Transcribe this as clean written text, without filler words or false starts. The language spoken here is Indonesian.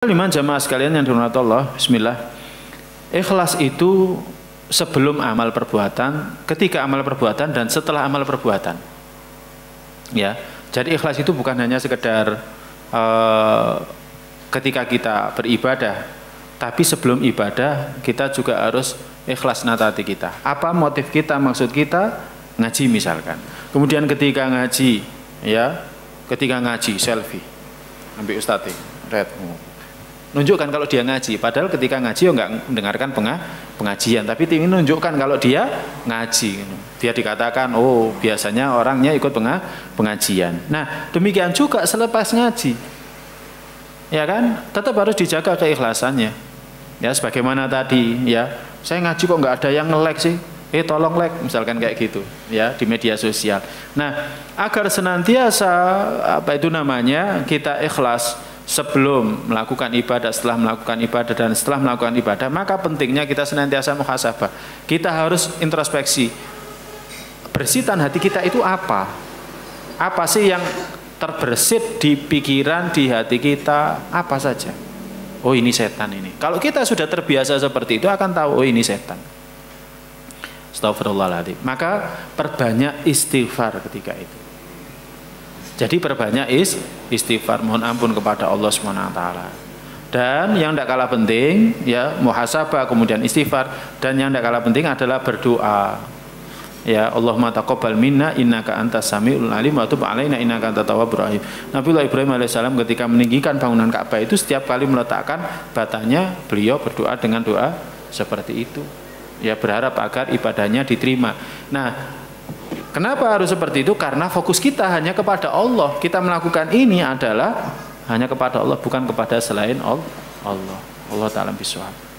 Liman jamaah sekalian yang dirahmati Allah, bismillah. Ikhlas itu sebelum amal perbuatan, ketika amal perbuatan, dan setelah amal perbuatan. Ya, jadi ikhlas itu bukan hanya sekedar ketika kita beribadah, tapi sebelum ibadah kita juga harus ikhlas nata hati kita. Apa motif kita, maksud kita? Ngaji misalkan. Kemudian ketika ngaji, ya, ketika ngaji selfie, ambil ustadz, red. Nunjukkan kalau dia ngaji, padahal ketika ngaji enggak mendengarkan pengajian, tapi ingin menunjukkan kalau dia ngaji. Dia dikatakan, oh biasanya orangnya ikut pengajian. Nah demikian juga selepas ngaji, ya kan, tetap harus dijaga keikhlasannya. Ya sebagaimana tadi, ya saya ngaji kok nggak ada yang nge-like sih, tolong like, misalkan kayak gitu, ya di media sosial. Nah agar senantiasa kita ikhlas sebelum melakukan ibadah, setelah melakukan ibadah, dan setelah melakukan ibadah, maka pentingnya kita senantiasa muhasabah. Kita harus introspeksi, bersitan hati kita itu apa? Apa sih yang terbersit di pikiran, di hati kita? Apa saja? Oh ini setan ini. Kalau kita sudah terbiasa seperti itu akan tahu, oh ini setan. Astagfirullahaladzim. Maka perbanyak istighfar ketika itu. Jadi perbanyak istighfar, mohon ampun kepada Allah SWT. Dan yang tidak kalah penting, ya muhasabah, kemudian istighfar, dan yang tidak kalah penting adalah berdoa. Ya Allahumma taqabbal minna innaka antas samiul alim wa tub alaina innaka antat tawwabur rahim. Nabiullah Ibrahim alaihissalam ketika meninggikan bangunan Ka'bah itu setiap kali meletakkan batanya, beliau berdoa dengan doa seperti itu. Ya berharap agar ibadahnya diterima. Nah, kenapa harus seperti itu? Karena fokus kita hanya kepada Allah. Kita melakukan ini adalah hanya kepada Allah, bukan kepada selain Allah. Allah Ta'ala bishawab.